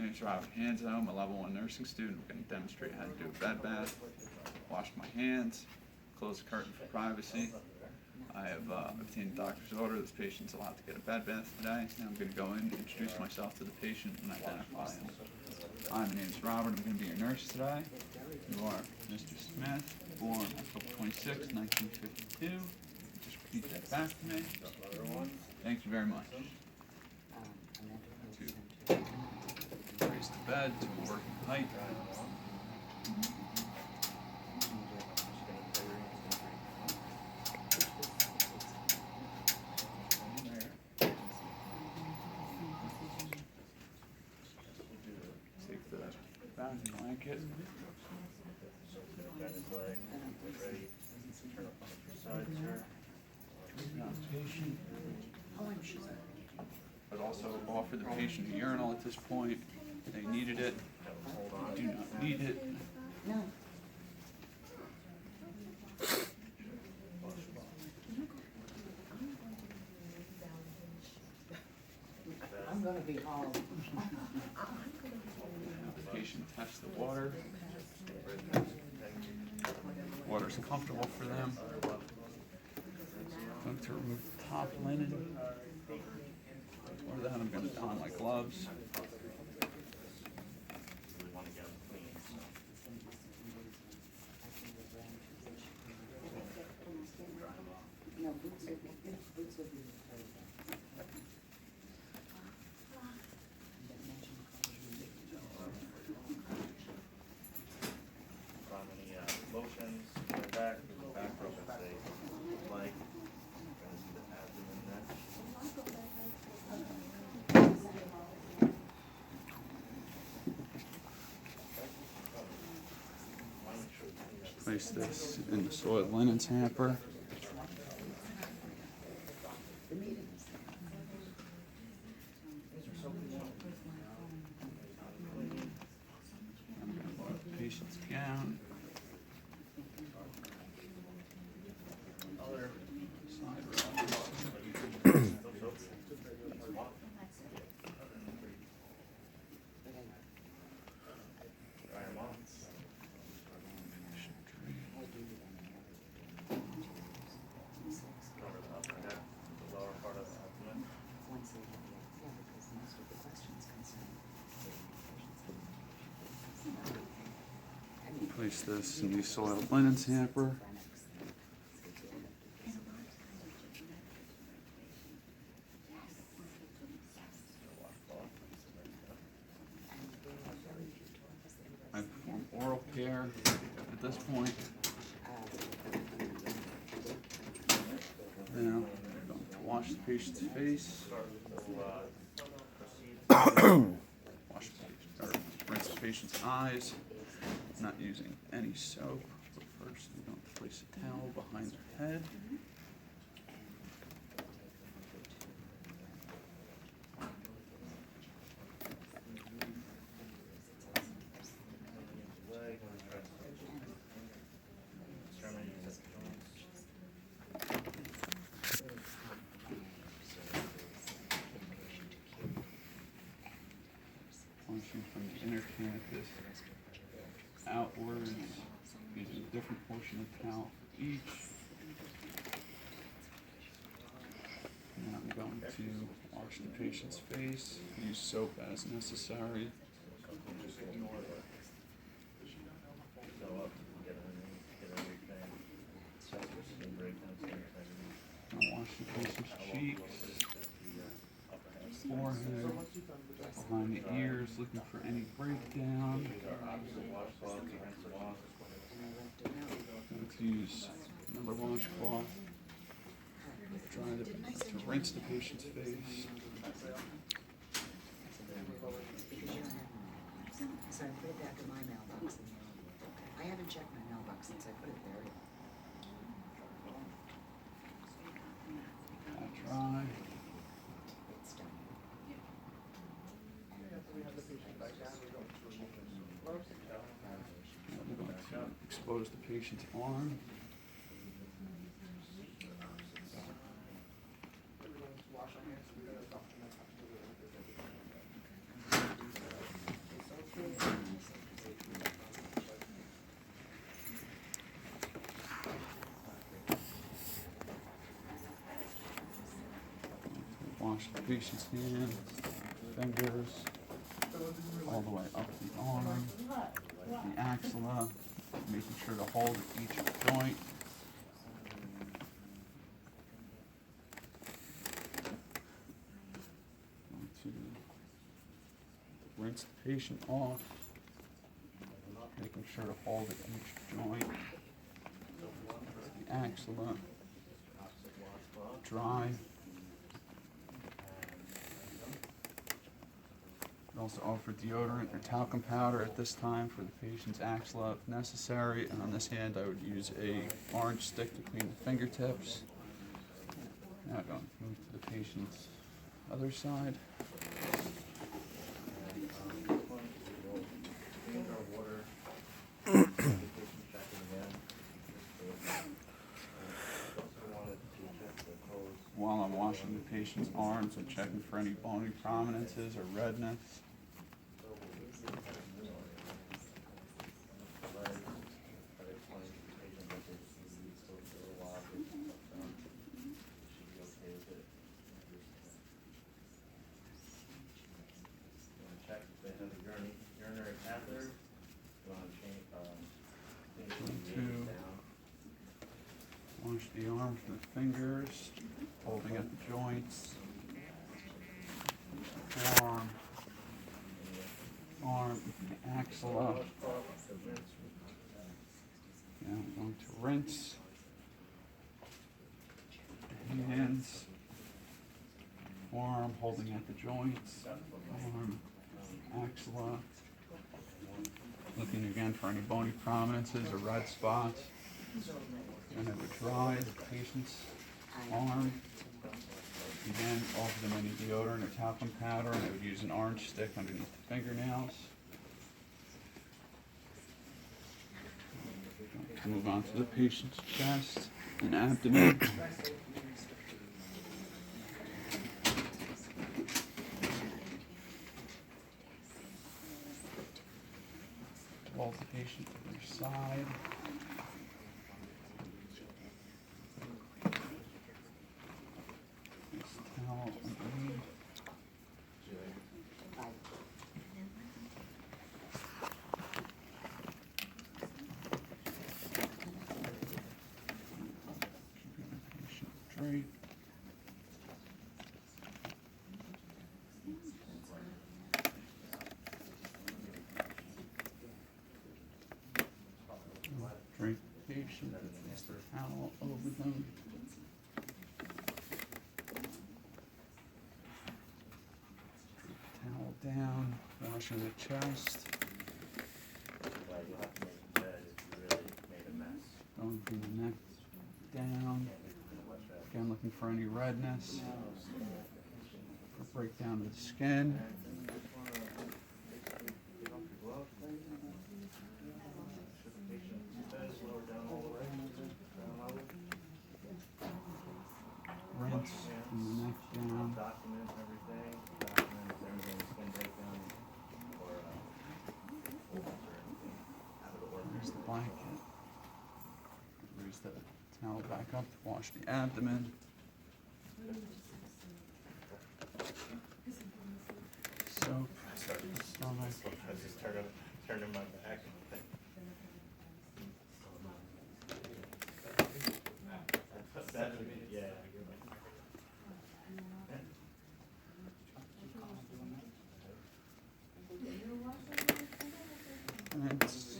My name is Handzo. I'm a level 1 nursing student. We're going to demonstrate how to do a bed bath. Wash my hands, close the curtain for privacy. I have obtained a doctor's order. This patient's allowed to get a bed bath today. Now I'm going to go in, introduce myself to the patient, and identify him. Hi, my name is Robert. I'm going to be your nurse today. You are Mr. Smith, born October 26, 1952. Just repeat that back to me. Thank you very much. To raise the bed to a working height. Take the bath blanket. Patient. But also offer the patient a urinal at this point. They needed it. Do not need it. No. I'm going to be home. Have the patient test the water. Water's comfortable for them. I'm going to remove the top linen. For that, I'm going to don my gloves. No, boots will be Lotions, the back rub and say, like, gonna see the abdomen next. Place this in the soiled linens hamper. I'm going to load the patient's gown. Place this in the soiled linens hamper. I perform oral care at this point. Now I'm going to wash the patient's face. Rinse the patient's eyes. Not using any soap. But first, we're going to place a towel behind their head. Washing from the inner canthus outwards, using a different portion of towel for each. Now I'm going to wash the patient's face, use soap as necessary. I'll wash the patient's cheeks, forehead, behind the ears, looking for any breakdown. Let's use another washcloth to rinse the patient's face. So I put it back in my mailbox. I haven't checked my mailbox since I put it there. Dry. It's done. I'm going to expose the patient's arm. wash the patient's hands, fingers, all the way up the arm, the axilla, making sure to hold each joint. Going to rinse the patient off, making sure to hold at each joint. The axilla, dry. We also offer deodorant or talcum powder at this time for the patient's axilla if necessary. And on this hand, I would use a orange stick to clean the fingertips. Now going to move to the patient's other side. While I'm washing the patient's arms, I'm checking for any bony prominences or redness. Check if they have a urinary catheter. You want to change, Wash the arms with fingers, holding at the joints. Forearm, arm, the axilla. Now I'm going to rinse. Hands, forearm holding at the joints, arm, axilla. Looking again for any bony prominences or red spots. And I would dry the patient's arm. Again, offer them any deodorant or talcum powder, and I would use an orange stick underneath the fingernails. Move on to the patient's chest and abdomen. Roll the patient to their side. Nice towel underneath. Patient drape. Drape the patient, place the towel over them. Towel down, washing the chest, you'll have to make the bed if you really made a mess. going from the neck down. Again, looking for any redness or breakdown of the skin. Rinse from the neck down. Document everything, document if there's any skin breakdown or folds or anything out of the ordinary. There's the blanket. Raise the towel back up to wash the abdomen. Soap, stomach. I just turned in my back. Yeah. Rinse.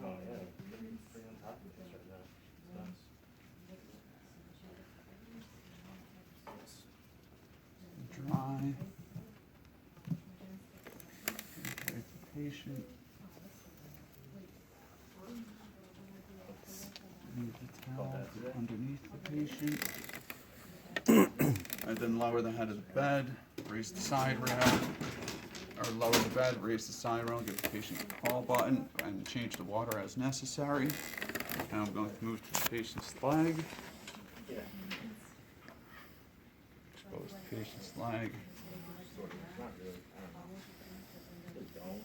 Oh, yeah. Pretty on top of it right now. It's nice. Dry. Drape the patient. Move the towel underneath the patient. I then lower the head of the bed, raise the side rail, or lower the bed, raise the side rail, give the patient a call button, and change the water as necessary. Now I'm going to move to the patient's leg. Yeah. Expose the patient's leg. Sort of, not really, I don't know. Just don't.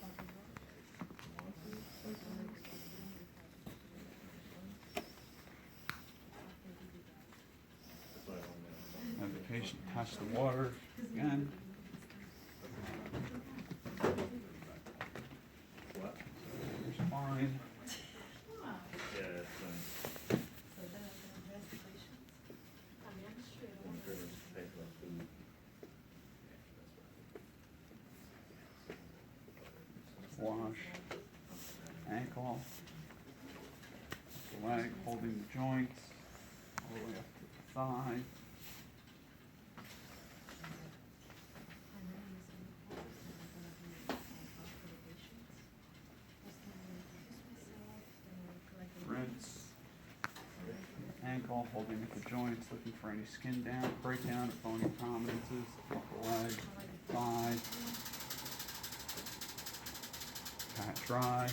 Have the patient Pass the water again. What? There's fine. Yeah, that's fine. Wash. Ankle. The leg holding the joints. All the way up to the thigh. Rinse. Ankle holding at the joints, looking for any skin down, breakdown, or bony prominences. Upper leg, thigh. Pat dry.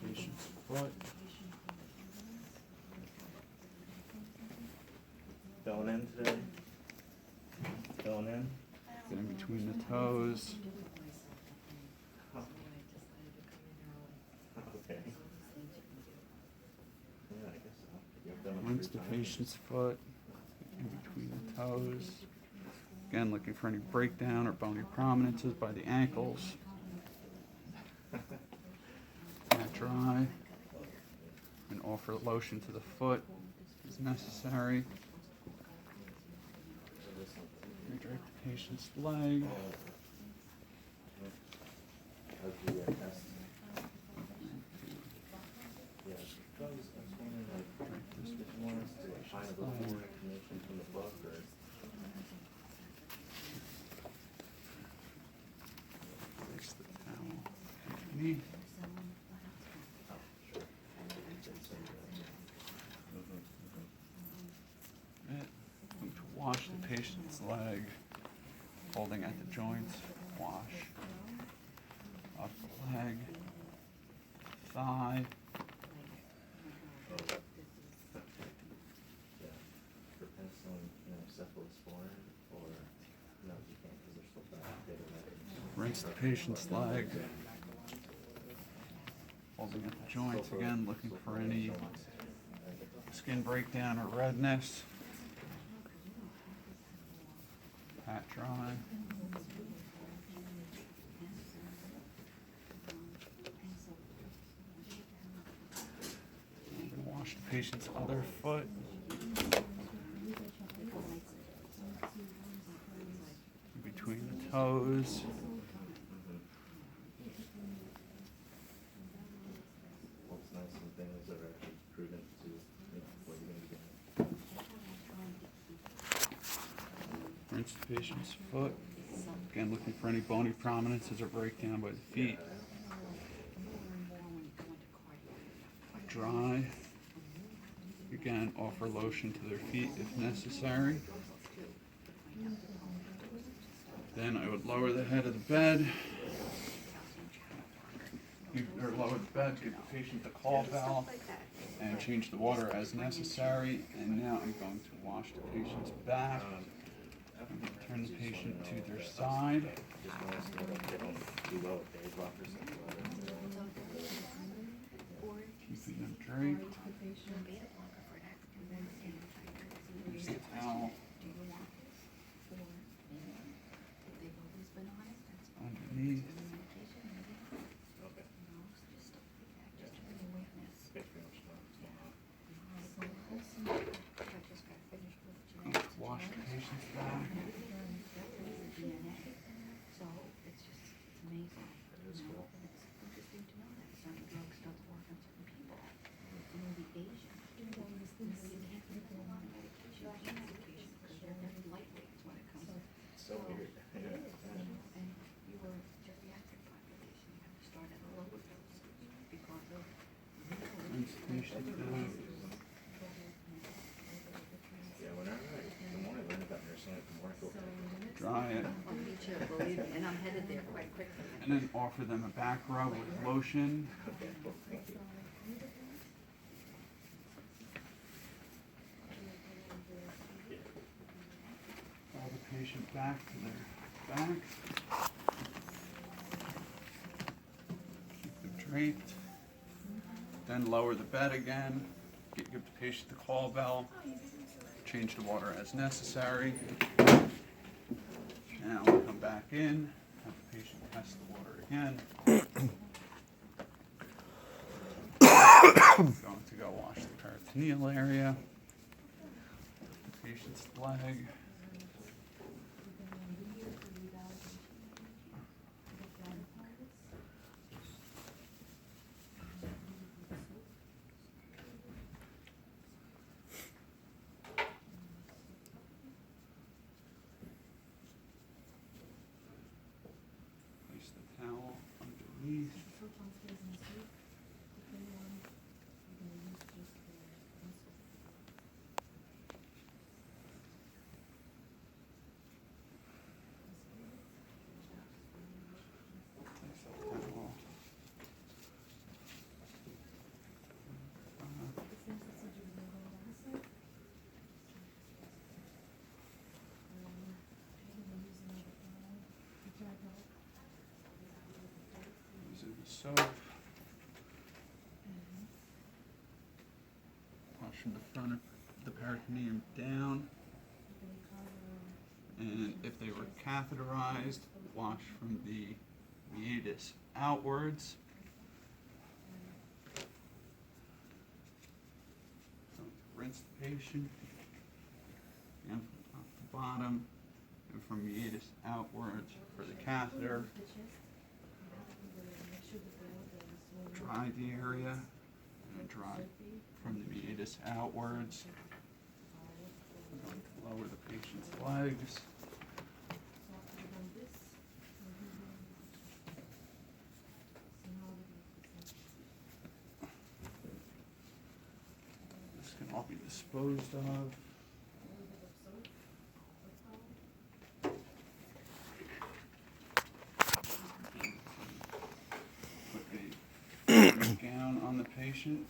Patient's foot. Going in today? Going in? Get in between the toes. Okay. Yeah, I guess so. You've done it Rinse 3 the times. patient's foot. In between the toes. Again, looking for any breakdown or bony prominences by the ankles. Pat dry. And offer lotion to the foot as necessary. Redrape the patient's leg. How's the test? Yeah, I was wondering, like, if you want us to find a little more information from the book, or? Place the towel underneath. Going to wash the patient's leg, holding at the joints. Wash. Up the leg, thigh. Yeah, for penicillin, cephalosporin, or, no, you can't, because they're still bad. Rinse the patient's leg, holding at the joints again, looking for any skin breakdown or redness. Pat dry. Wash the patient's other foot. In between the toes. What's nice and things that are actually proven to, what you're gonna be doing. Rinse the patient's foot. Again, looking for any bony prominences or breakdown by the feet. Dry. Again, offer lotion to their feet if necessary. Then I would lower the head of the bed. Or lower the bed, give the patient the call bell, and change the water as necessary. And now I'm going to wash the patient's back. Turn the patient to their side. Just want us to know that they don't do well with day blockers. Keeping them draped. Use the towel underneath. Wash the patient's back. So it's just, it's amazing. It's interesting to know that certain drugs don't work on certain people. Maybe Asian. You can't put them on medication, because they're very lightweight when it comes to. So weird. Yeah. And you were geriatric population, you have to start at a lower dose because of. Rinse the patient's back. Yeah, the more I learn about nursing, the more I feel comfortable. Dry it. Oh, me too, believe me, and I'm headed there quite quickly. And then offer them a back rub with lotion. Okay, cool, thank you. Pull the patient back to their back. Keep them draped. Then lower the bed again, give the patient the call bell, change the water as necessary. Now we'll come back in, have the patient test the water again. Going to go wash the peritoneal area, the patient's leg. Place the towel underneath. Place the towel. Using the soap. Wash from the front of the peritoneum down. And if they were catheterized, wash from the meatus outwards. So rinse the patient and from top to bottom and from meatus outwards for the catheter. Dry the area and dry from the meatus outwards. I'm going to lower the patient's legs. This can all be disposed of. Put a gown on the patient.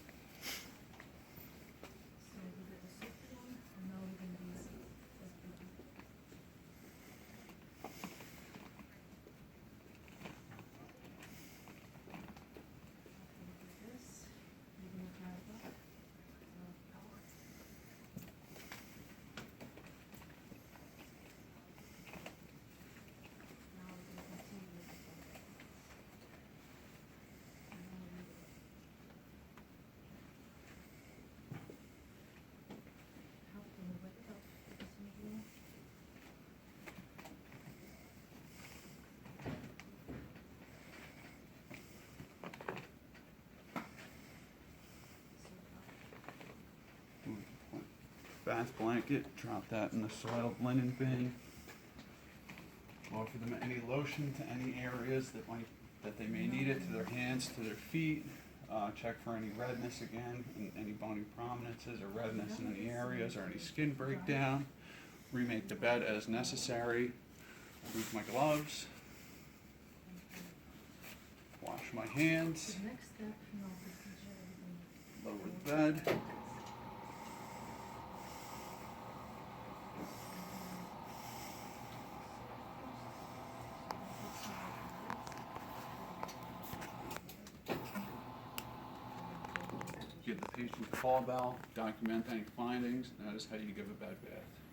Bath blanket, drop that in the soiled linen bin. Offer them any lotion to any areas that they may need it, to their hands, to their feet. Check for any redness again, and any bony prominences or redness in any areas or any skin breakdown. Remake the bed as necessary. Remove my gloves. Wash my hands. Lower the bed. Give the patient a call bell, document any findings, and that is how you give a bed bath.